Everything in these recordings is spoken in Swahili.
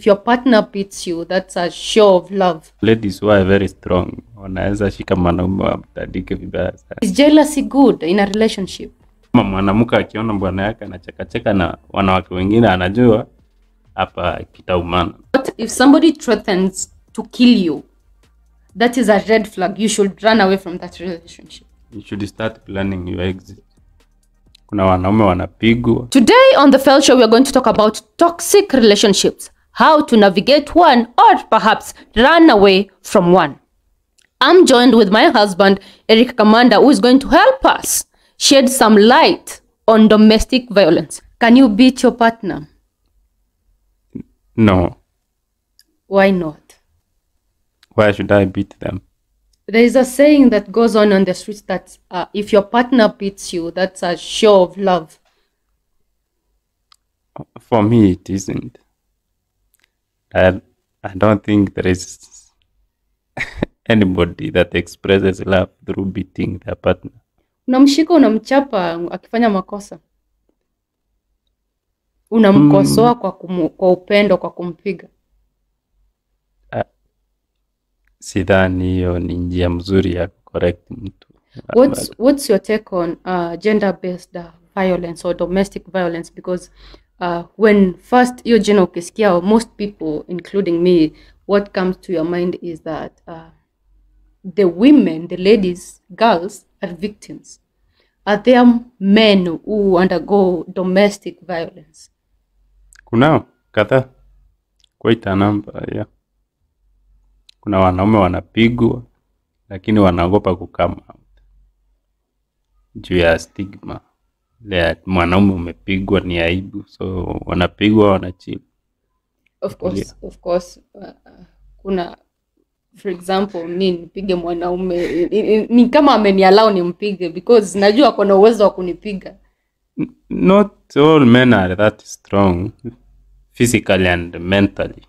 If your partner beats you, that's a show of love. Ladies who are very strong wanaweza shika mwanaume wamtandike vibaya sana. Is jealousy good in a relationship? Kama mwanamke akiona bwana yake anacheka na wanawake wengine anajua hapa kitaumana. But if somebody threatens to kill you, that is a red flag. You should run away from that relationship. You should start planning your exit. Kuna wanaume wanapigwa. Today on the Fel Show, we are going to talk about toxic relationships, how to navigate one or perhaps run away from one. I'm joined with my husband, Eric Kamanda, who is going to help us shed some light on domestic violence. Can you beat your partner? No. Why not? Why should I beat them? There is a saying that goes on the streets that if your partner beats you, that's a show of love. For me, it isn't. I don't think there is anybody that expresses love through beating their partner. Unamshika, unamchapa akifanya makosa. Unamkosoa kwa upendo, kwa kumpiga. Sidhani hiyo ni njia mzuri ya correct mtu. What's your take on gender-based violence or domestic violence? Because when first hiyo jina ukisikia, most people, including me, what comes to your mind is that the women, the ladies, girls are victims. Are there men who undergo domestic violence? Kunao kadhaa, quite a number, yeah. Kuna wanaume wanapigwa lakini wanaogopa kukama out juu ya stigma. Le mwanaume umepigwa ni aibu, so wanapigwa wanachill. Of course, kuna, for example, mimi nipige mwanaume ni kama ameniallow nimpige because najua kuna uwezo wa kunipiga. Not all men are that strong physically and mentally.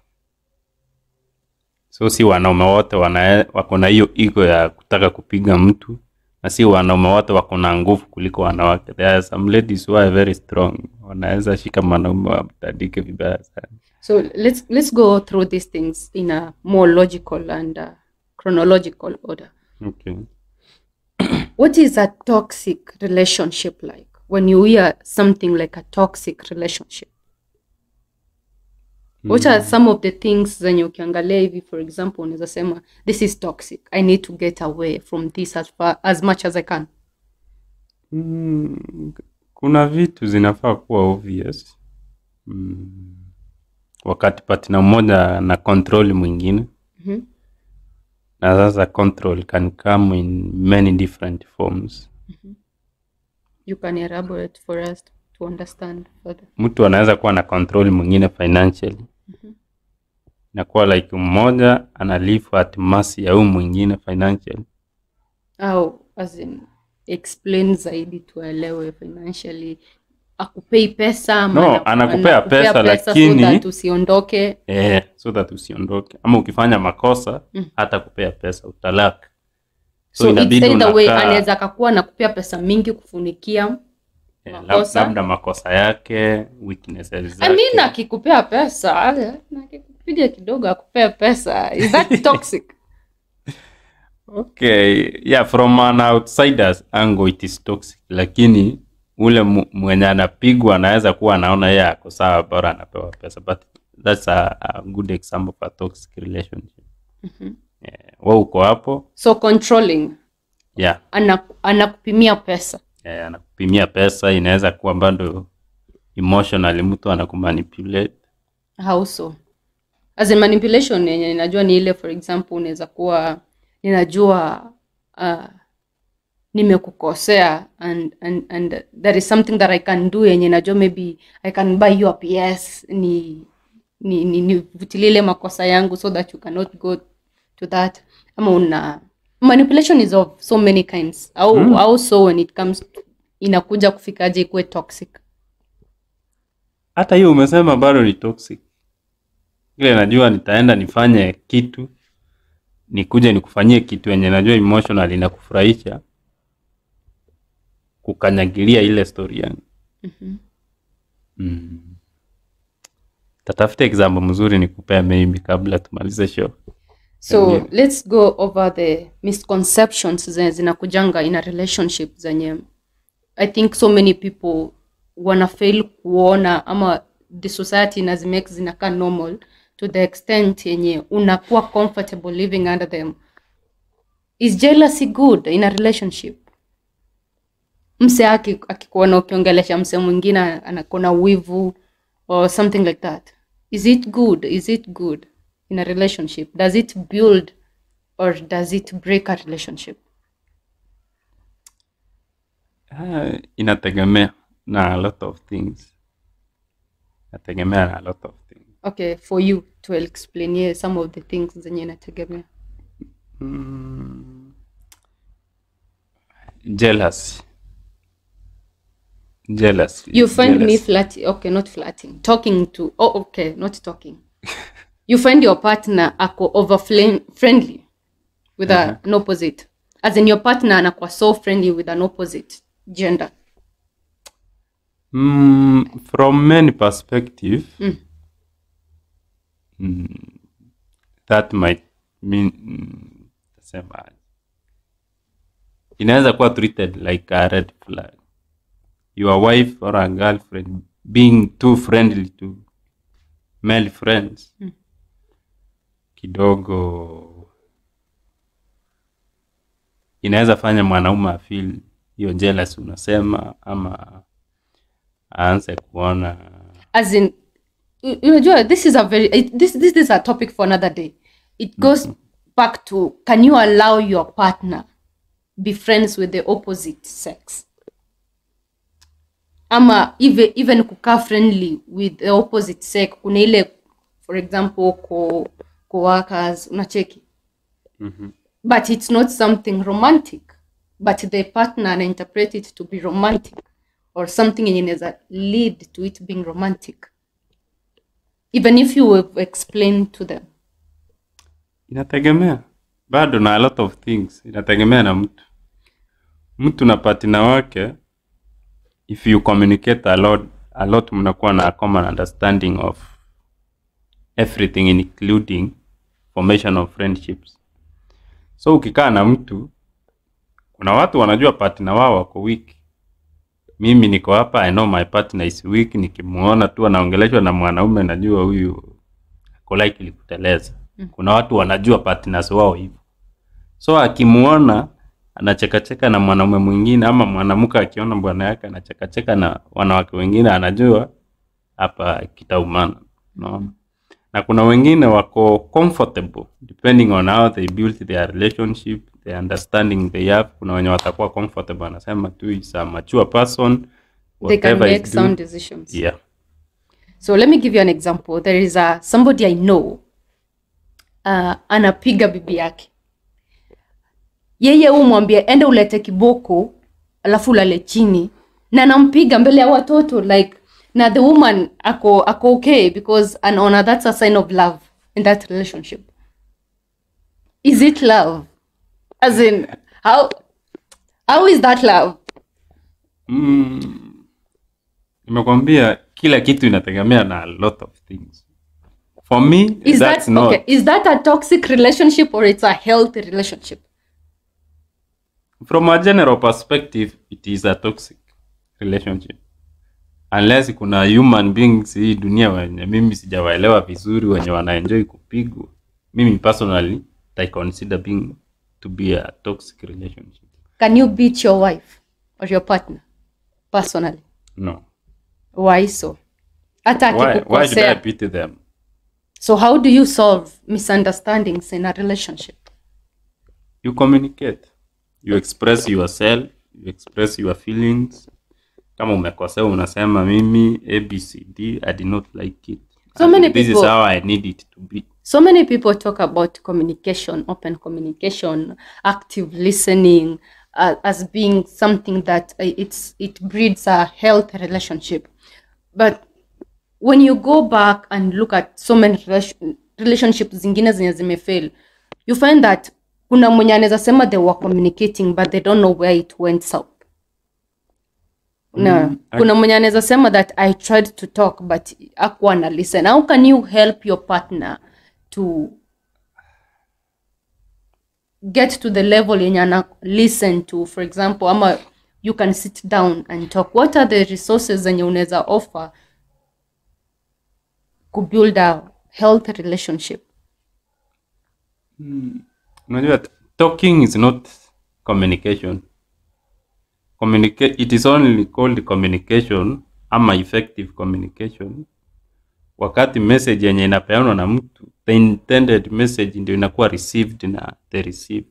So si wanaume wote wako na hiyo ego ya kutaka kupiga mtu, na si wanaume wote wako na nguvu kuliko wanawake. There are some ladies who are very strong. Wanaweza shika mwanaume wamtandike vibaya sana. So let's go through these things in a more logical and chronological order. Okay. What is a toxic relationship like? When you hear something like a toxic relationship, what are some of the things zenye ukiangalia hivi, for example, unaweza sema this is toxic, I need to get away from this as much as I can? Kuna vitu zinafaa kuwa obvious. Wakati partner mmoja na control mwingine. Na sasa control can come in many different forms. You can elaborate for us to understand further. Mtu anaweza kuwa na control mwingine financially. Na kuwa like mmoja ana live at mercy ya huyu mwingine financially. As in explain zaidi tuelewe financially. Akupei pesa ama no, anakupea pesa lakini so that usiondoke. So that usiondoke. Ama ukifanya makosa hata kupea pesa utalaka. So inabidi it's the way anaweza akakuwa na kupea pesa mingi kufunikia makosa. Labda makosa yake, weaknesses zake. Akikupea pesa, na akikupiga kidogo akupea pesa. Is that toxic? Okay, yeah, from an outsider's angle it is toxic. Lakini ule mwenye anapigwa anaweza kuwa anaona yeye ako sawa bora anapewa pesa. But that's a good example of a toxic relationship. Wewe uko hapo. So controlling. Yeah. Anakupimia pesa. Anakupimia pesa, inaweza kuwa bado emotionally mtu anakumanipulate. How so? As in manipulation yenye ninajua ni ile, for example, unaweza kuwa ninajua nimekukosea and there is something that I can do yenye najua maybe I can buy you a PS ni vutilile makosa yangu so that you cannot go to that. Ama manipulation is of so many kinds. Also when it comes to, inakuja kufikaje ikuwe toxic? Hata hiyo umesema bado ni toxic. Ile najua nitaenda nifanye kitu, nikuje nikufanyie kitu yenye najua emotionally inakufurahisha, kukanyagilia ile story yangu. Tatafuta example mzuri nikupea maybe kabla tumalize show. So let's go over the misconceptions zenye zinakujanga in a relationship zenye I think so many people wanna fail kuona ama the society inazimake zinakaa normal to the extent yenye unakuwa comfortable living under them. Is jealousy good in a relationship? Mse akikuona ukiongelesha mse mwingine anakona wivu or something like that. Is it good? Is it good in a relationship? Does it build or does it break a relationship? Inategemea na a lot of things. Inategemea na a lot of things. Okay, for you to explain here some of the things zenye inategemea. Jealousy. You find me flirting. Okay, not flirting. Talking to. Oh, okay, not talking. You find your partner ako over friendly with an opposite. As in your partner anakuwa so friendly with an opposite gender. From many perspective, that might mean inaweza kuwa treated like a red flag. Your wife or a girlfriend being too friendly to male friends, kidogo inaweza fanya mwanaume feel hiyo jealous unasema, ama aanze kuona. As in, unajua, this is a very this is a topic for another day. It goes back to, can you allow your partner be friends with the opposite sex? Ama even kukaa friendly with the opposite sex, kuna ile, for example, co-workers, unacheki. But it's not something romantic, but the partner interpret it to be romantic or something inaweza lead to it being romantic, even if you have explained to them. Inategemea bado na a lot of things. Inategemea na mtu na partner wake. If you communicate a lot mnakuwa na common understanding of everything, including formation of friendships. So ukikaa na mtu, kuna watu wanajua partner wao wako weak. Mimi niko hapa, I know my partner is weak. Nikimuona tu anaongeleshwa na mwanaume, najua huyu ako likely kuteleza. Kuna watu wanajua partners wao hivyo. So akimuona anacheka na mwanaume mwingine, ama mwanamke akiona bwana yake anacheka na wanawake wengine, anajua hapa kitaumana. Unaona? Na kuna wengine wako comfortable depending on how they build their relationship, the understanding they have. Kuna wenye watakuwa comfortable, anasema tu is a mature person, they can make sound decisions. Yeah. So let me give you an example. There is somebody I know, anapiga bibi yake. Yeye umwambia ende ulete kiboko alafu ulale chini, na nampiga mbele ya watoto, like, na the woman ako okay because anaona that's a sign of love in that relationship. Is it love? As in, how is that love? Nimekwambia kila kitu inategemea na a lot of things. For me, is that's that not. Okay, is that a toxic relationship or it's a healthy relationship? From a general perspective, it is a toxic relationship. Unless kuna human beings hii dunia wenye mimi sijawaelewa vizuri, wenye wanaenjoy kupigwa. Mimi personally, I consider being to be a toxic relationship. Can you beat your wife or your partner personally? No. Why so? Why should I beat them? So how do you solve misunderstandings in a relationship? You communicate. You express yourself, you express your feelings. Kama umekosea unasema mimi ABCD, I did not like it. So many this people, is how I need it to be. So many people talk about communication, open communication, active listening, as being something that it breeds a healthy relationship. But when you go back and look at so many relationships zingine zenye zimefail, you find that kuna mwenye anaweza sema they were communicating but they don't know where it went south. No. Kuna mwenye anaweza sema that I tried to talk but hakuwa na listen. How can you help your partner to get to the level yenye ana listen to, for example, ama you can sit down and talk? What are the resources zenye unaweza offer to build a healthy relationship? Unajua, talking is not communication. It is only called communication ama effective communication wakati message yenye inapeanwa na mtu, the intended message ndio inakuwa received na the receive.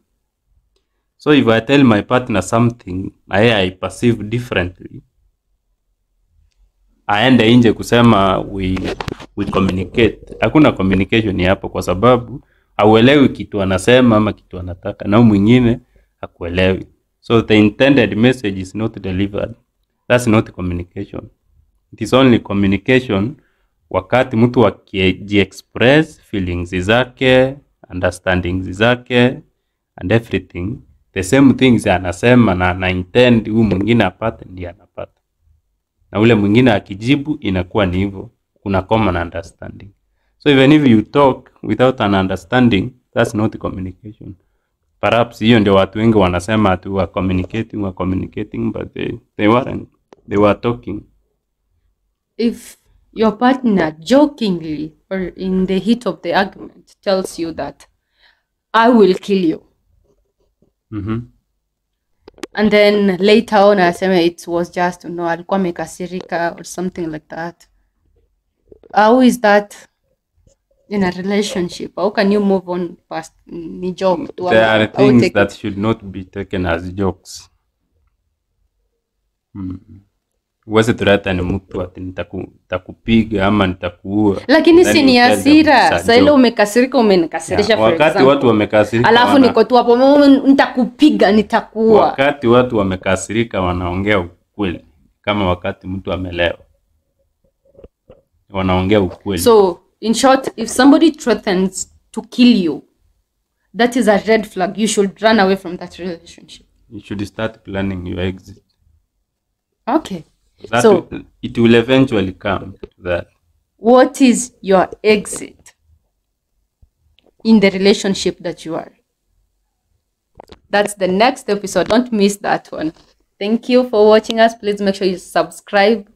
So if I tell my partner something na yeye I perceive differently, aende nje kusema we communicate, hakuna communication hapo, kwa sababu hauelewi kitu anasema ama kitu anataka na mwingine hakuelewi. So the intended message is not delivered. That's not communication. It is only communication wakati mtu express feelings zake, understandings zake and everything, the same things anasema na intend huyu mwingine apate, ndiye anapata, na ule mwingine akijibu inakuwa ni hivyo, kuna common understanding. So even if you talk without an understanding, that's not communication. Perhaps hiyo ndio watu wengi wanasema tu wa communicating, but they weren't. They were talking. If your partner jokingly or in the heat of the argument tells you that I will kill you, and then later on asema it was just, alikuwa amekasirika or something like that, how is that in a relationship? How can you move on past ni joke? There are things that should not be taken as jokes. Uweze threaten mtu ati nitakupiga ama nitakuua. Lakini si ni hasira. Sasa ile umekasirika, umenikasirisha for example. Wakati watu wamekasirika, alafu niko tu hapo, nitakupiga, nitakuua. Wakati watu wamekasirika wanaongea ukweli. Kama wakati mtu amelewa, wanaongea ukweli. So in short, if somebody threatens to kill you, that is a red flag. You should run away from that relationship. You should start planning your exit. Okay. So it will eventually come to that. What is your exit in the relationship that you are? That's the next episode. Don't miss that one. Thank you for watching us. Please make sure you subscribe.